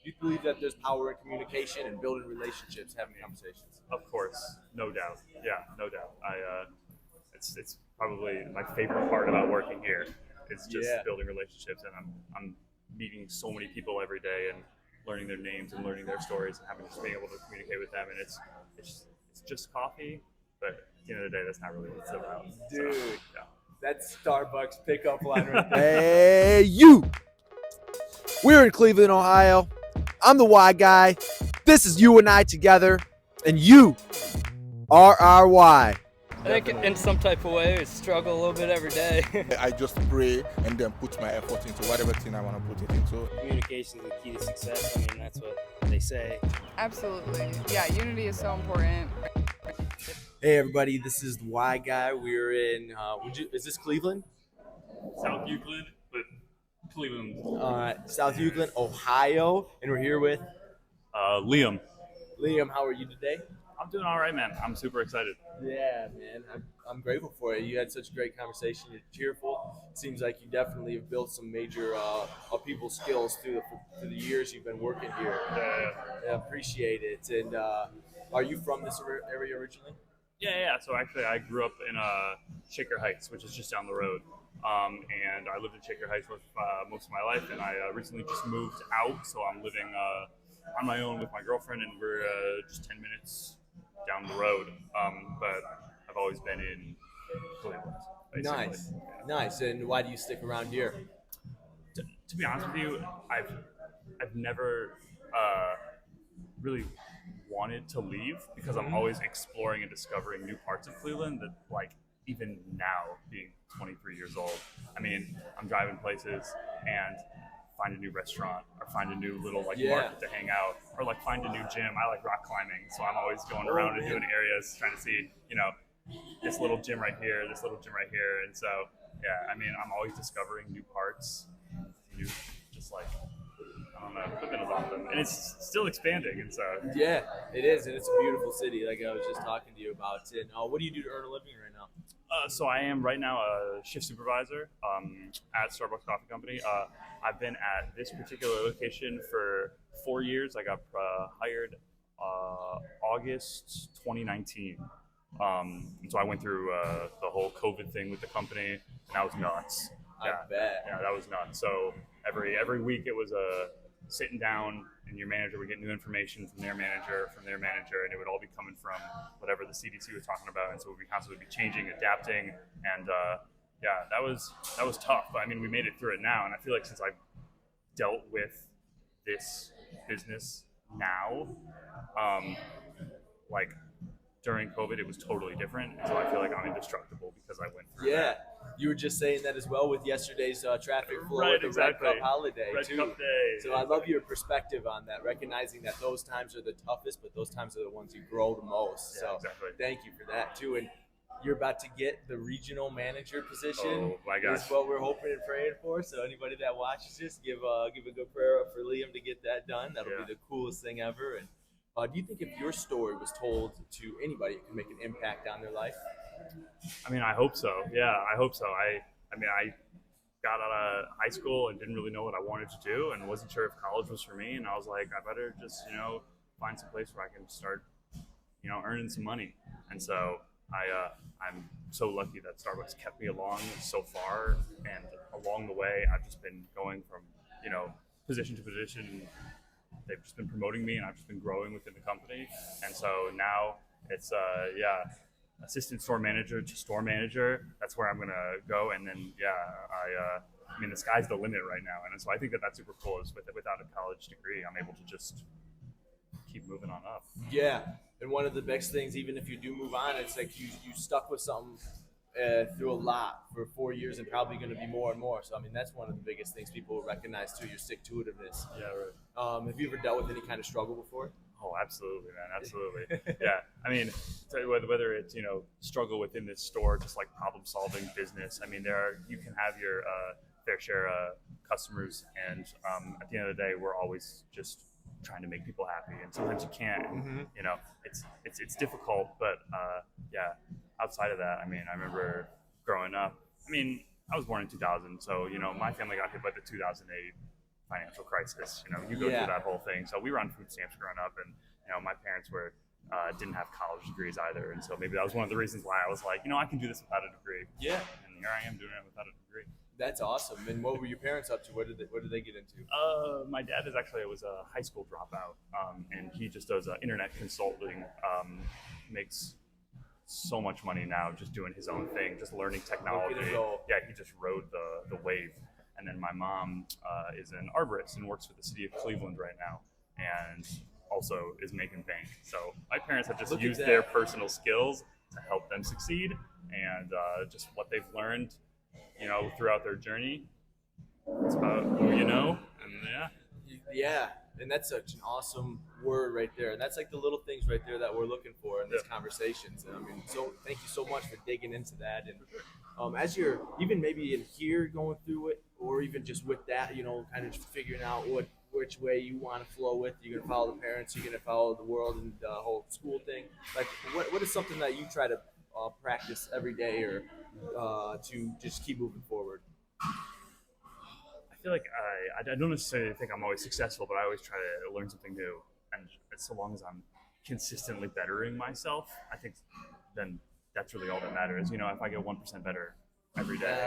Do you believe that there's power in communication and building relationships, having conversations? Of course, no doubt. Yeah, no doubt. It's probably my favorite part about working here. It's just Yeah. building relationships, and I'm meeting so many people every day and learning their names and learning their stories and having just being able to communicate with them. And it's just coffee, but at the end of the day, that's not really what it's about. So, Dude, yeah. that's Starbucks pickup line right there. Hey, you! We're in Cleveland, Ohio. I'm the Y guy. This is you and I together, and you are our Y. I think in some type of way, I struggle a little bit every day. I just pray and then put my effort into whatever thing I want to put it into. Communication is the key to success. I mean, that's what they say. Absolutely. Yeah, unity is so important. Hey, everybody, this is the Y guy. We're in, is this Cleveland? South Euclid, but Cleveland. South Euclid, Ohio, and we're here with Liam. Liam. How are you today? I'm doing all right, man. I'm super excited. Yeah, man. I'm grateful for it. You had such a great conversation. You're cheerful. Seems like you definitely have built some major people skills through the years you've been working here. I appreciate it. And are you from this area originally? Yeah. So actually, I grew up in Shaker Heights, which is just down the road. And I lived in Shaker Heights most of my life, and I recently just moved out, so I'm living on my own with my girlfriend, and we're just 10 minutes down the road. But I've always been in Cleveland. Basically. Nice. And why do you stick around here? To be honest with you, I've never really wanted to leave because I'm always exploring and discovering new parts of Cleveland that, like, even now being 23 years old, I mean, I'm driving places and find a new restaurant or find a new little market to hang out, or like find a new gym. I like rock climbing, so I'm always going around and doing areas trying to see, this little gym right here, this little gym right here. And so, yeah, I mean, I'm always discovering new parts, I don't know, Cleveland is awesome, and it's still expanding, and so. Yeah, it is, and it's a beautiful city, like I was just talking to you about. And what do you do to earn a living right now? So I am right now a shift supervisor at Starbucks Coffee Company. I've been at this particular location for 4 years. I got hired August 2019. And so I went through the whole COVID thing with the company, and that was nuts. I bet. Yeah, that was nuts. So every week it was sitting down, and your manager would get new information from their manager, and it would all be coming from whatever the CDC was talking about. And so we'd constantly be changing, adapting, and that was tough. But I mean, we made it through it now, and I feel like since I've dealt with this business now, like during COVID, it was totally different. And so I feel like I'm indestructible because I went through that. You were just saying that as well with yesterday's traffic flow Right, with the exactly. Red Cup holiday Red too. Cup Day. So I love your perspective on that, recognizing that those times are the toughest, but those times are the ones you grow the most. Yeah, so exactly. thank you for that too. And you're about to get the regional manager position. Oh my gosh. Is what we're hoping and praying for. So anybody that watches this, give a good prayer up for Liam to get that done. That'll be the coolest thing ever. And do you think if your story was told to anybody, it could make an impact on their life? I mean, I hope so. Yeah, I hope so. I mean, I got out of high school and didn't really know what I wanted to do and wasn't sure if college was for me. And I was like, I better just, find some place where I can start, earning some money. And so I'm so lucky that Starbucks kept me along so far. And along the way, I've just been going from, position to position. They've just been promoting me, and I've just been growing within the company. And so now it's, assistant store manager to store manager. That's where I'm going to go. And then, I mean, the sky's the limit right now. And so I think that that's super cool is without a college degree, I'm able to just keep moving on up. Yeah. And one of the best things, even if you do move on, it's like you stuck with something through a lot for 4 years and probably going to be more and more. So, I mean, that's one of the biggest things people will recognize too, your stick-to-itiveness. Yeah, right. Have you ever dealt with any kind of struggle before? Oh, absolutely, man. Absolutely. Yeah. I mean, whether it's, struggle within this store, just like problem solving business. I mean, you can have your fair share of customers. And at the end of the day, we're always just trying to make people happy. And sometimes you can't, and, it's difficult, but outside of that, I mean, I remember growing up, I mean, I was born in 2000. So, my family got hit by the 2008 financial crisis. You know, you go through that whole thing. So we were on food stamps growing up, and my parents didn't have college degrees either, and so maybe that was one of the reasons why I was like, I can do this without a degree. Yeah. And here I am doing it without a degree. That's awesome. And what were your parents up to? What did they get into? My dad was a high school dropout, and he just does internet consulting. Makes so much money now just doing his own thing, just learning technology. Yeah, he just rode the wave. And then my mom is an arborist and works for the city of Cleveland right now, and also is making bank. So my parents have just used their personal skills to help them succeed, and just what they've learned, throughout their journey. It's about who you know, and yeah. And that's such an awesome word right there. And that's like the little things right there that we're looking for in these conversations. And I mean, so thank you so much for digging into that. And as you're even maybe in here going through it, or even just with that, kind of just figuring out which way you want to flow with. You're going to follow the parents, you're going to follow the world and the whole school thing. Like, what is something that you try to practice every day or to just keep moving forward? I feel like I don't necessarily think I'm always successful, but I always try to learn something new. And so long as I'm consistently bettering myself, I think then that's really all that matters. If I get 1% better every day,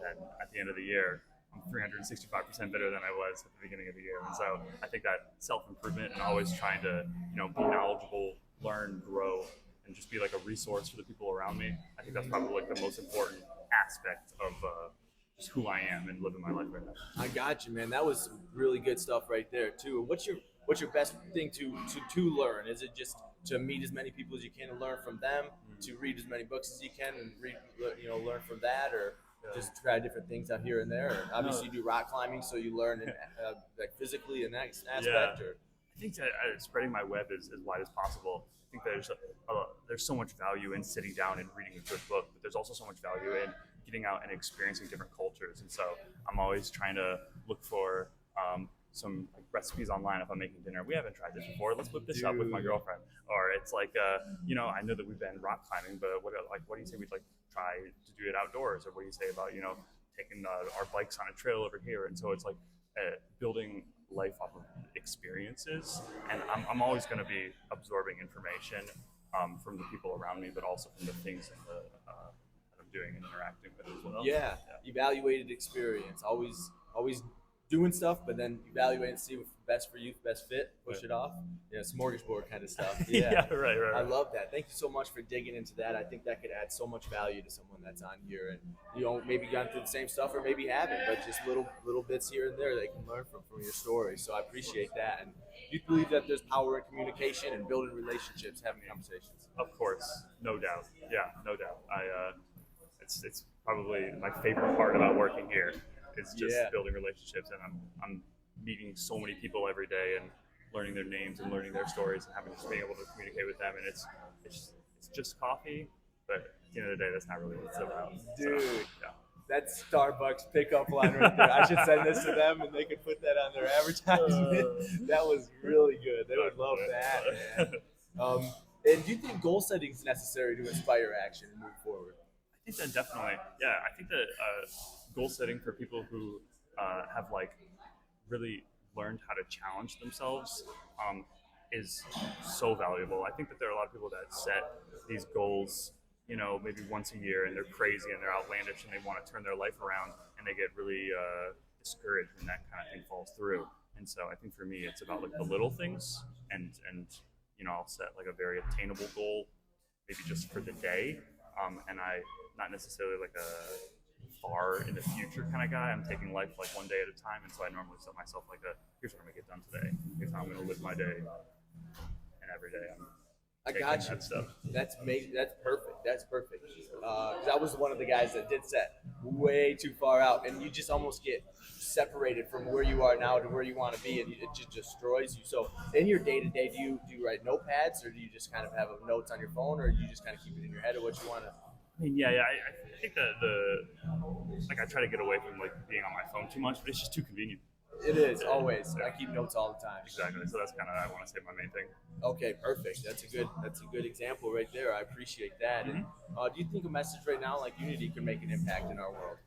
then at the end of the year, I'm 365% better than I was at the beginning of the year. And so I think that self-improvement and always trying to, be knowledgeable, learn, grow, and just be like a resource for the people around me. I think that's probably like the most important aspect of just who I am and living my life right now. I got you, man. That was some really good stuff right there too. What's your best thing to learn? Is it just to meet as many people as you can and learn from them, to read as many books as you can and learn from that, or just try different things out here and there? Or obviously, you do rock climbing, so you learn like physically in that aspect. Or I think that spreading my web as wide as possible. I think there's so much value in sitting down and reading a good book, but there's also so much value in getting out and experiencing different cultures. And so I'm always trying to look for some recipes online if I'm making dinner. We haven't tried this before. Let's whip this up with my girlfriend. Or it's like, I know that we've been rock climbing, but what do you say we'd try to do it outdoors? Or what do you say about taking our bikes on a trail over here? And so it's like building life off of experiences. And I'm always going to be absorbing information from the people around me, but also from the things that I'm doing and interacting with as well. Yeah. Evaluated experience. Always doing stuff, but then evaluate and see what's best for you, best fit, push it off. Smorgasbord kind of stuff. Yeah. Right. I love that. Thank you so much for digging into that. I think that could add so much value to someone that's on here, and maybe gone through the same stuff or maybe haven't, but just little bits here and there they can learn from your story. So I appreciate that. And do you believe that there's power in communication and building relationships, having conversations? Of course, no doubt. Yeah, no doubt. It's probably my favorite part about working here. It's just building relationships, and I'm meeting so many people every day and learning their names and learning their stories and being able to communicate with them. And it's just coffee, but at the end of the day, that's not really what it's about. Dude, so, that's Starbucks pickup line right there. I should send this to them and they could put that on their advertisement. That was really good. They would love that, man. And do you think goal setting is necessary to inspire action and move forward? I think that definitely. Yeah, I think that goal setting for people who have really learned how to challenge themselves is so valuable. I think that there are a lot of people that set these goals, maybe once a year, and they're crazy and they're outlandish and they want to turn their life around, and they get really discouraged when that kind of thing falls through. And so I think for me, it's about the little things, and I'll set a very attainable goal, maybe just for the day, and I not necessarily a far in the future kind of guy. I'm taking life one day at a time, and so I normally set myself here's what I'm gonna get done today. Here's how I'm gonna live my day, and every day I got you. That stuff. That's amazing. That's perfect. That's perfect. 'Cause I was one of the guys that did set way too far out, and you just almost get separated from where you are now to where you want to be, and it just destroys you. So, in your day to day, do you write notepads, or do you just kind of have notes on your phone, or do you just kind of keep it in your head, or what you want to? I mean, I think that I try to get away from being on my phone too much, but it's just too convenient. It is always. I keep notes all the time. Exactly. So that's kind of, I want to say, my main thing. Okay, perfect. That's a good example right there. I appreciate that. And do you think a message right now like unity can make an impact in our world?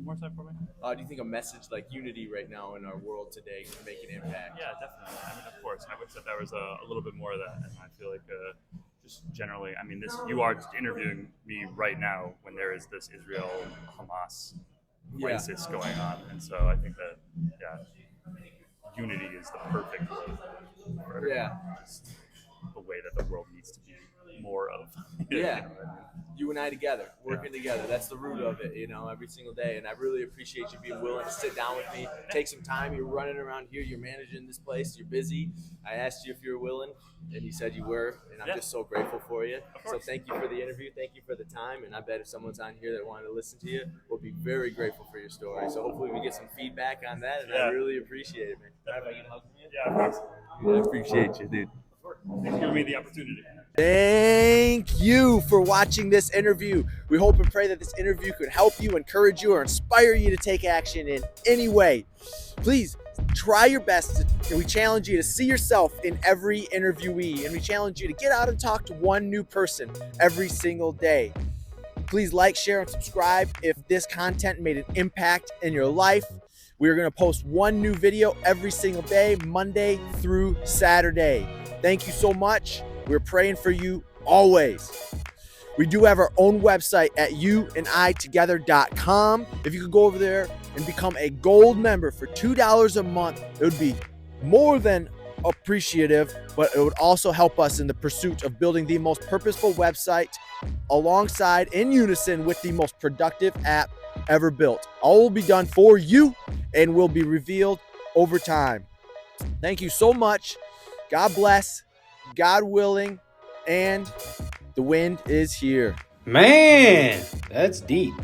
more time for me? Do you think a message like unity right now in our world today can make an impact? Yeah, definitely. I mean, of course, I would say there was a little bit more of that, and I feel like just generally, I mean, you are interviewing me right now when there is this Israel-Hamas crisis going on, and so I think that unity is the perfect way for just the way that the world needs to be more of. Yeah. You know what I mean? You and I together, working together. That's the root of it, every single day. And I really appreciate you being willing to sit down with me, take some time. You're running around here. You're managing this place. You're busy. I asked you if you were willing, and you said you were. And I'm just so grateful for you. So thank you for the interview. Thank you for the time. And I bet if someone's on here that wanted to listen to you, we'll be very grateful for your story. So hopefully we get some feedback on that. And I really appreciate it, man. If I can hug you? Yeah, of course. I appreciate you, dude. Thanks for giving me the opportunity. Thank you for watching this interview. We hope and pray that this interview could help you, encourage you, or inspire you to take action in any way. Please try your best. We challenge you to see yourself in every interviewee, and we challenge you to get out and talk to one new person every single day. Please like, share, and subscribe if this content made an impact in your life. We are going to post one new video every single day, Monday through Saturday. Thank you so much. We're praying for you always. We do have our own website at youanditogether.com. If you could go over there and become a gold member for $2 a month, it would be more than appreciative, but it would also help us in the pursuit of building the most purposeful website alongside, in unison with, the most productive app ever built. All will be done for you and will be revealed over time. Thank you so much. God bless, God willing, and the wind is here. Man, that's deep.